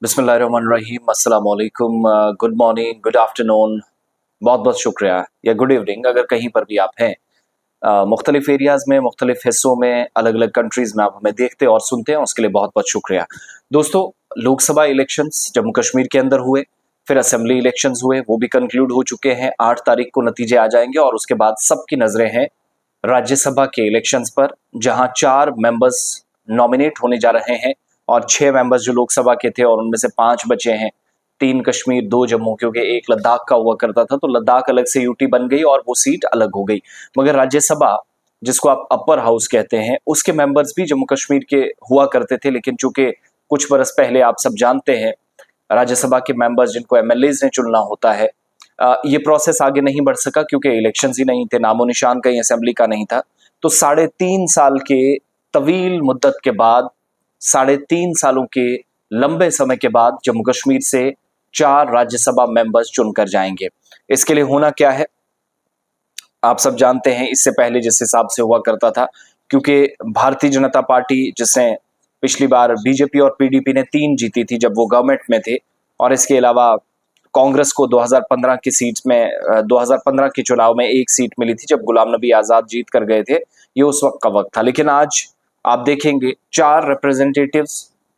बिस्मिल्लाहिर्रहमानिर्रहीम, अस्सलाम वालेकुम, गुड मॉर्निंग, गुड आफ्टरनून, बहुत बहुत शुक्रिया या गुड इवनिंग अगर कहीं पर भी आप हैं। मुख्तलिफ एरियाज़ में, मुख्तलिफ हिस्सों में, अलग अलग कंट्रीज़ में आप हमें देखते और सुनते हैं, उसके लिए बहुत बहुत शुक्रिया। दोस्तों, लोकसभा इलेक्शंस जम्मू कश्मीर के अंदर हुए, फिर असेंबली इलेक्शंस हुए, वो भी कंक्लूड हो चुके हैं। 8 तारीख को नतीजे आ जाएंगे और उसके बाद सबकी नज़रें हैं राज्यसभा के इलेक्शंस पर, जहां 4 मेंबर्स नॉमिनेट होने जा रहे हैं और 6 मेंबर्स जो लोकसभा के थे और उनमें से 5 बचे हैं, 3 कश्मीर 2 जम्मू, क्योंकि एक लद्दाख का हुआ करता था, तो लद्दाख अलग से यूटी बन गई और वो सीट अलग हो गई। मगर राज्यसभा, जिसको आप अपर हाउस कहते हैं, उसके मेंबर्स भी जम्मू कश्मीर के हुआ करते थे, लेकिन चूंकि कुछ बरस पहले आप सब जानते हैं राज्यसभा के मेंबर्स जिनको एमएलएज ने चुनना होता है, ये प्रोसेस आगे नहीं बढ़ सका क्योंकि इलेक्शंस ही नहीं थे, नामो निशान कहीं असेंबली का नहीं था। तो 3.5 साल के तवील मुद्दत के बाद, 3.5 सालों के लंबे समय के बाद जम्मू कश्मीर से 4 राज्यसभा मेंबर्स चुनकर जाएंगे। इसके लिए होना क्या है आप सब जानते हैं। इससे पहले जिस हिसाब से हुआ करता था, क्योंकि भारतीय जनता पार्टी, जिसने पिछली बार बीजेपी और पीडीपी ने 3 जीती थी जब वो गवर्नमेंट में थे, और इसके अलावा कांग्रेस को 2015 की सीट में 2015 के चुनाव में 1 सीट मिली थी जब गुलाम नबी आजाद जीत कर गए थे। ये उस वक्त का वक्त था, लेकिन आज आप देखेंगे 4 रिप्रेजेंटेटिव्स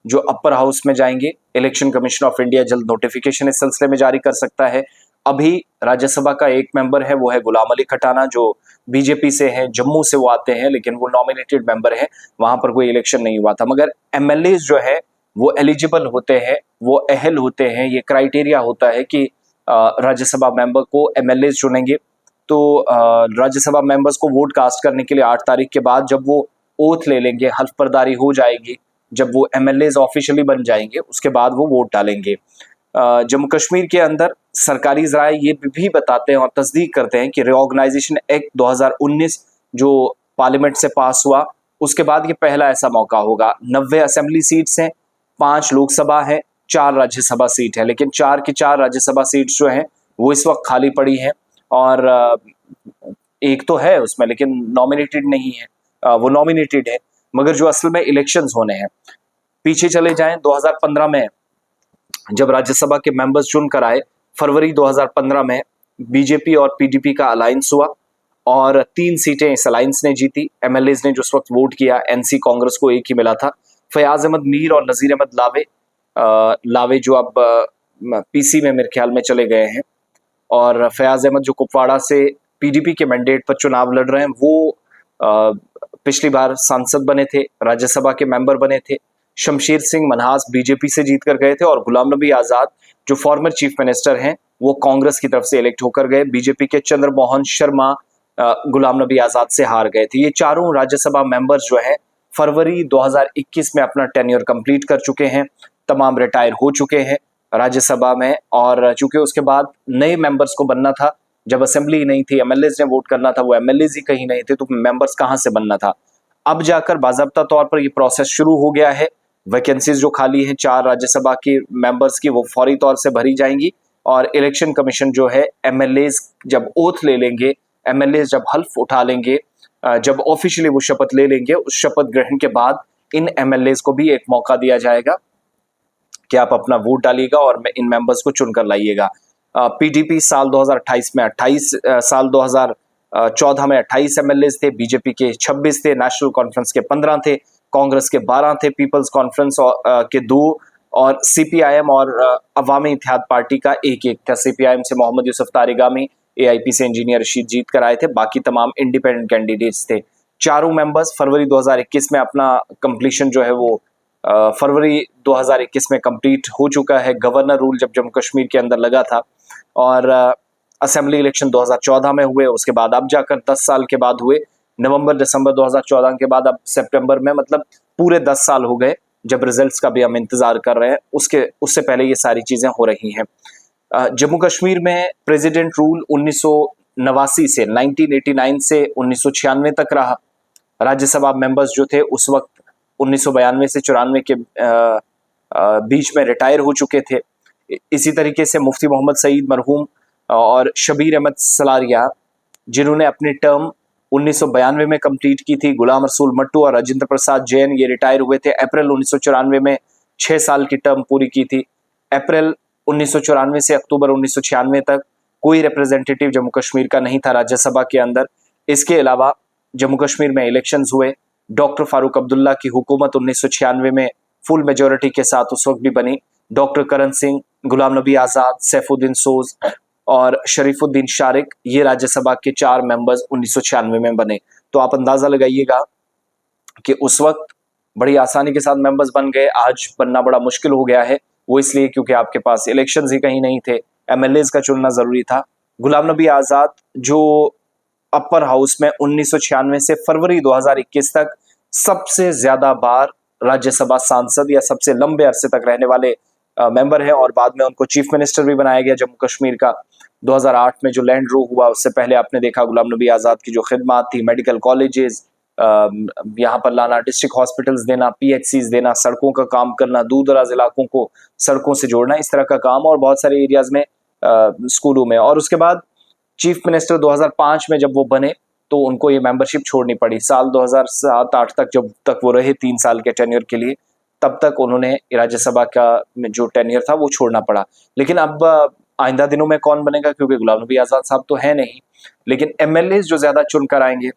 जो अपर हाउस में जाएंगे। इलेक्शन कमीशन ऑफ इंडिया जल्द नोटिफिकेशन इस सिलसिले में जारी कर सकता है। अभी राज्यसभा का एक मेंबर है, वो है गुलाम अली खटाना, जो बीजेपी से है, जम्मू से वो आते हैं, लेकिन वो नॉमिनेटेड मेंबर है, वहां पर कोई इलेक्शन नहीं हुआ था। मगर एमएलए जो है वो एलिजिबल होते हैं, वो अहल होते हैं। ये क्राइटेरिया होता है कि राज्यसभा मेंबर को एमएलए चुनेंगे, तो राज्यसभा मेंबर्स को वोट कास्ट करने के लिए 8 तारीख के बाद जब वो ओथ ले लेंगे, हल्फ बर्दारी हो जाएगी, जब वो एमएलए ऑफिशियली बन जाएंगे, उसके बाद वो वोट डालेंगे। जम्मू कश्मीर के अंदर सरकारी ज़राए ये भी बताते हैं और तस्दीक करते हैं कि रिऑर्गेनाइजेशन एक्ट 2019 जो पार्लियामेंट से पास हुआ, उसके बाद ये पहला ऐसा मौका होगा। 90 असेंबली सीट्स हैं, 5 लोकसभा है, 4 राज्यसभा सीट है, लेकिन 4 की 4 राज्यसभा सीट्स जो हैं वो इस वक्त खाली पड़ी हैं, और एक तो है उसमें लेकिन नॉमिनेटेड नहीं है, वो नॉमिनेटेड है, मगर जो असल में इलेक्शंस होने हैं। पीछे चले जाएं 2015 में जब राज्यसभा के मेंबर्स चुनकर आए, फरवरी 2015 में बीजेपी और पीडीपी का अलायंस हुआ और 3 सीटें इस अलायंस ने जीती। एमएलए ने जो उस वक्त वोट किया, एनसी कांग्रेस को 1 ही मिला था। फयाज अहमद मीर और नजीर अहमद लावे जो अब पीसी में मेरे ख्याल में चले गए हैं, और फयाज अहमद जो कुपवाड़ा से पीडीपी के मैंडेट पर चुनाव लड़ रहे हैं, वो पिछली बार सांसद बने थे, राज्यसभा के मेंबर बने थे। शमशेर सिंह मनहास बीजेपी से जीत कर गए थे, और गुलाम नबी आजाद जो फॉर्मर चीफ मिनिस्टर हैं, वो कांग्रेस की तरफ से इलेक्ट होकर गए। बीजेपी के चंद्रमोहन शर्मा गुलाम नबी आजाद से हार गए थे। ये चारों राज्यसभा मेंबर्स जो हैं फरवरी 2021 में अपना टेन्योर कंप्लीट कर चुके हैं, तमाम रिटायर हो चुके हैं राज्यसभा में। और चूंकि उसके बाद नए मेंबर्स को बनना था, जब असेंबली नहीं थी, एमएलए ने वोट करना था, वो एमएलए ही कहीं नहीं थे, तो मेंबर्स कहां से बनना था। अब जाकर बाज़ाब्ता तौर पर ये प्रोसेस शुरू हो गया है। वैकेंसीज जो खाली हैं 4 राज्यसभा के मेंबर्स की, वो फौरी तौर से भरी जाएंगी, और इलेक्शन कमीशन जो है एमएलए जब ओथ ले लेंगे, एमएलए जब हल्फ उठा लेंगे, जब ऑफिशियली वो शपथ ले लेंगे, उस शपथ ग्रहण के बाद इन एमएलए को भी एक मौका दिया जाएगा कि आप अपना वोट डालिएगा और इन मेंबर्स को चुनकर लाइएगा। पीडीपी साल 2028 में 28, साल 2014 में 28 एमएलए थे, बीजेपी के 26 थे, नेशनल कॉन्फ्रेंस के 15 थे, कांग्रेस के 12 थे, पीपल्स कॉन्फ्रेंस के 2, और सीपीआईएम और अवामी इत्तेहाद पार्टी का 1-1 था। सीपीआईएम से मोहम्मद यूसुफ तारिगामी, एआईपी से इंजीनियर रशीद जीत कर आए थे, बाकी तमाम इंडिपेंडेंट कैंडिडेट्स थे। चारों मेंबर्स फरवरी 2021 में अपना कंप्लीशन जो है वो फरवरी 2021 में कंप्लीट हो चुका है। गवर्नर रूल जब जम्मू कश्मीर के अंदर लगा था, और असेंबली इलेक्शन 2014 में हुए, उसके बाद अब जाकर 10 साल के बाद हुए, नवंबर दिसंबर 2014 के बाद अब सितंबर में, मतलब पूरे 10 साल हो गए जब रिजल्ट्स का भी हम इंतजार कर रहे हैं। उससे पहले ये सारी चीजें हो रही हैं। जम्मू कश्मीर में प्रेसिडेंट रूल 1989 से 1989 से 1996 तक रहा। राज्यसभा मेंबर्स जो थे उस वक्त 1992 से 94 के बीच में रिटायर हो चुके थे। इसी तरीके से मुफ्ती मोहम्मद सईद मरहूम और शबीर अहमद सलारिया, जिन्होंने अपनी टर्म 1992 में कंप्लीट की थी। गुलाम रसूल मट्टू और राजेंद्र प्रसाद जैन, ये रिटायर हुए थे अप्रैल 1994 में, 6 साल की टर्म पूरी की थी। अप्रैल 1994 से अक्टूबर 1996 तक कोई रिप्रेजेंटेटिव जम्मू कश्मीर का नहीं था राज्यसभा के अंदर। इसके अलावा जम्मू कश्मीर में इलेक्शंस हुए। डॉक्टर फारूक अब्दुल्ला की हुकूमत 1996 में फुल मेजोरिटी के साथ उस वक्त भी बनी। डॉक्टर करण सिंह, गुलाम नबी आज़ाद, सैफुद्दीन सोज और शरीफुद्दीन शारिक, ये राज्यसभा के 4 मेंबर्स 1996 में बने। तो आप अंदाजा लगाइएगा कि उस वक्त बड़ी आसानी के साथ मेंबर्स बन गए, आज बनना बड़ा मुश्किल हो गया है। वो इसलिए क्योंकि आपके पास इलेक्शंस ही कहीं नहीं थे, एमएलएज का चुनना जरूरी था। गुलाम नबी आज़ाद जो अपर हाउस में 1996 से फरवरी 2021 तक सबसे ज्यादा बार राज्यसभा सांसद या सबसे लंबे अरसे तक रहने वाले मेंबर हैं, और बाद में उनको चीफ मिनिस्टर भी बनाया गया जम्मू कश्मीर का। 2008 में जो लैंड ड्रॉ हुआ उससे पहले आपने देखा गुलाम नबी आज़ाद की जो खिदमात थी, मेडिकल कॉलेजेस यहाँ पर लाना, डिस्ट्रिक्ट हॉस्पिटल्स देना, पीएचसीज देना, सड़कों का काम करना, दूर दराज इलाकों को सड़कों से जोड़ना, इस तरह का काम, और बहुत सारे एरियाज में स्कूलों में। और उसके बाद चीफ मिनिस्टर 2005 में जब वो बने तो उनको ये मेंबरशिप छोड़नी पड़ी। साल 2007-8 तक जब तक वो रहे 3 साल के टेन्योर के लिए, तब तक उन्होंने राज्यसभा का जो टेन्योर था वो छोड़ना पड़ा। लेकिन अब आइंदा दिनों में कौन बनेगा, क्योंकि गुलाम नबी आज़ाद साहब तो है नहीं, लेकिन एमएलए जो ज्यादा चुन कर आएंगे,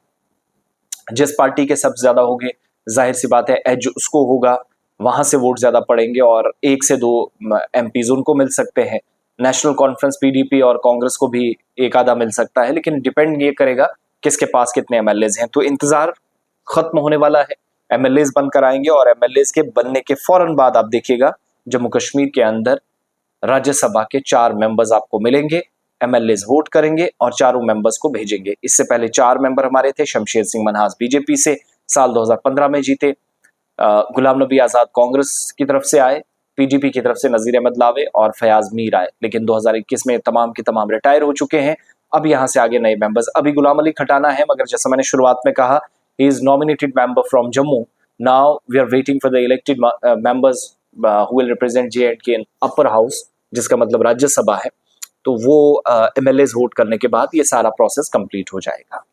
जिस पार्टी के सबसे ज्यादा होंगे, जाहिर सी बात है एज उसको होगा, वहां से वोट ज्यादा पड़ेंगे और 1 से 2 एमपीज उनको मिल सकते हैं। नेशनल कॉन्फ्रेंस पीडीपी और कांग्रेस को भी एक आधा मिल सकता है, लेकिन डिपेंड ये करेगा किसके पास कितने एमएलएज हैं। तो इंतजार खत्म होने वाला है, एमएलएज बनकर आएंगे, और एमएलएज के बनने के फौरन बाद आप देखिएगा जम्मू कश्मीर के अंदर राज्यसभा के 4 मेंबर्स आपको मिलेंगे। एमएलएज वोट करेंगे और चारों मेंबर्स को भेजेंगे। इससे पहले 4 मेंबर हमारे थे। शमशेर सिंह मनहास बीजेपी से साल 2015 में जीते, गुलाम नबी आज़ाद कांग्रेस की तरफ से आए, पीडीपी की तरफ से नजीर अहमद लावे और फयाज मीर आए, लेकिन 2021 में तमाम के तमाम रिटायर हो चुके हैं। अब यहां से आगे नए मेंबर्स, अभी गुलाम अली खटाना है, मगर जैसा मैंने शुरुआत में कहा, he is nominated member from Jammu. Now we are waiting for the elected members who will represent J and K in upper house, जिसका मतलब राज्यसभा है। तो वो एमएलएज वोट करने के बाद ये सारा प्रोसेस कंप्लीट हो जाएगा।